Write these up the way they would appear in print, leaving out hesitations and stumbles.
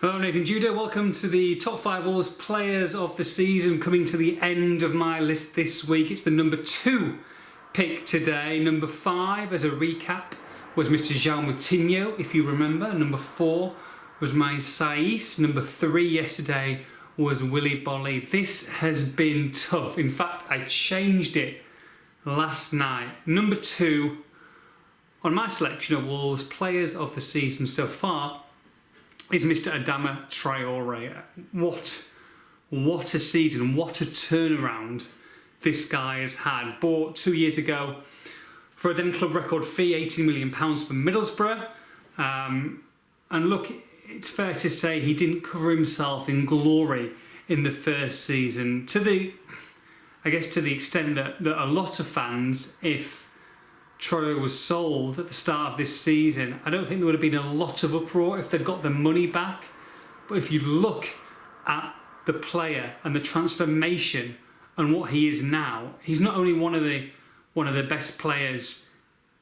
Hello, Nathan Judah. Welcome to the top 5 Wolves players of the season. Coming to the end of my list this week. It's the number 2 pick today. Number 5, as a recap, was Mr. João Moutinho, if you remember. Number 4 was my Saiss. Number 3 yesterday was Willy Boly. This has been tough. In fact, I changed it last night. Number 2 on my selection of Wolves players of the season so far is Mr. Adama Traore. What a season, what a turnaround this guy has had. Bought 2 years ago for a then club record fee, £18 million for Middlesbrough. And look, it's fair to say he didn't cover himself in glory in the first season. To the extent that a lot of fans, if Traore was sold at the start of this season, I don't think there would have been a lot of uproar if they'd got the money back. But if you look at the player and the transformation and what he is now, he's not only one of the best players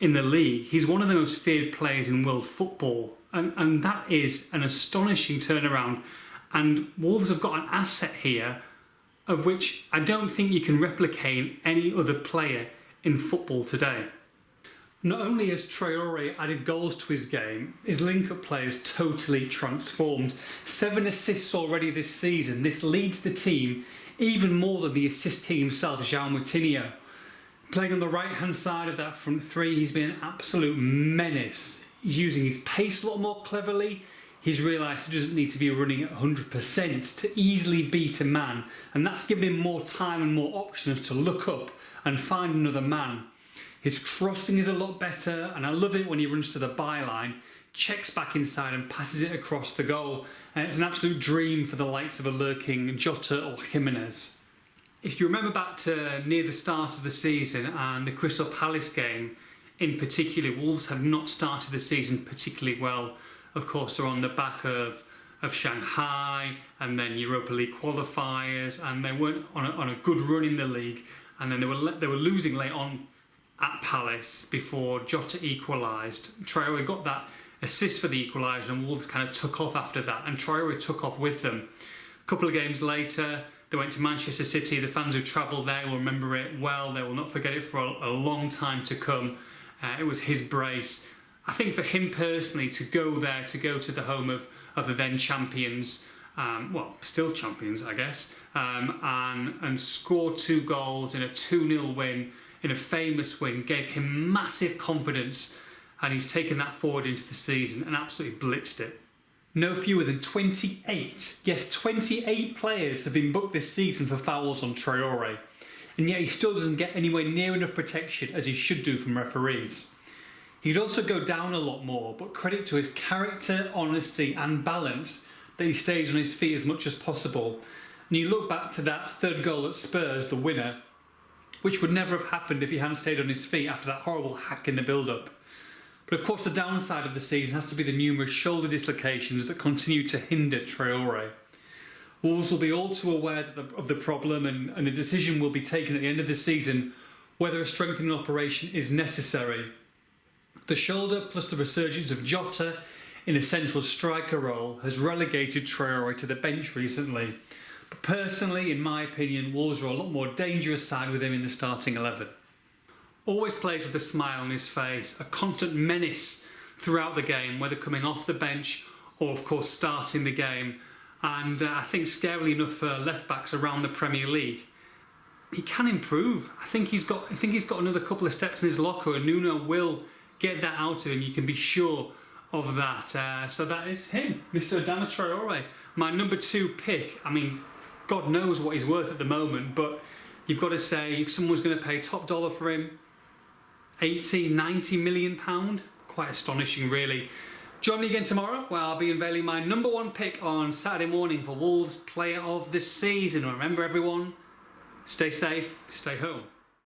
in the league, he's one of the most feared players in world football. And that is an astonishing turnaround. And Wolves have got an asset here of which I don't think you can replicate any other player in football today. Not only has Traore added goals to his game, his link-up play is totally transformed. 7 assists already this season. This leads the team even more than the assist king himself, João Moutinho. Playing on the right-hand side of that front three, he's been an absolute menace. He's using his pace a lot more cleverly. He's realised he doesn't need to be running at 100% to easily beat a man, and that's given him more time and more options to look up and find another man. His crossing is a lot better, and I love it when he runs to the byline, checks back inside and passes it across the goal. And it's an absolute dream for the likes of a lurking Jota or Jimenez. If you remember back to near the start of the season and the Crystal Palace game in particular, Wolves had not started the season particularly well. Of course, they're on the back of Shanghai and then Europa League qualifiers, and they weren't on a good run in the league. And then they were losing late on at Palace before Jota equalised. Traore got that assist for the equaliser and Wolves kind of took off after that, and Traore took off with them. A couple of games later, they went to Manchester City. The fans who travelled there will remember it well. They will not forget it for a long time to come. It was his brace. I think for him personally to go there, to go to the home of the then champions, still champions I guess, and score 2 goals in a 2-0 win, in a famous win, gave him massive confidence, and he's taken that forward into the season and absolutely blitzed it. No fewer than 28, yes 28 players have been booked this season for fouls on Traore, and yet he still doesn't get anywhere near enough protection as he should do from referees. He'd also go down a lot more, but credit to his character, honesty and balance that he stays on his feet as much as possible. And you look back to that 3rd goal at Spurs, the winner, which would never have happened if he hadn't stayed on his feet after that horrible hack in the build-up. But of course the downside of the season has to be the numerous shoulder dislocations that continue to hinder Traore. Wolves will be all too aware of the problem, and a decision will be taken at the end of the season whether a strengthening operation is necessary. The shoulder plus the resurgence of Jota in a central striker role has relegated Traore to the bench recently. But personally, in my opinion, Wolves are a lot more dangerous side with him in the starting 11. Always plays with a smile on his face, a constant menace throughout the game, whether coming off the bench or of course starting the game. And I think scarily enough for left-backs around the Premier League, he can improve. I think he's got another couple of steps in his locker, and Nuno will get that out of him, you can be sure of that. So that is him, Mr. Adama Traore, my number 2 pick. I mean, God knows what he's worth at the moment, but you've got to say, if someone's going to pay top dollar for him, 80, 90 million pound, quite astonishing really. Join me again tomorrow where I'll be unveiling my number 1 pick on Saturday morning for Wolves Player of the Season. Remember everyone, stay safe, stay home.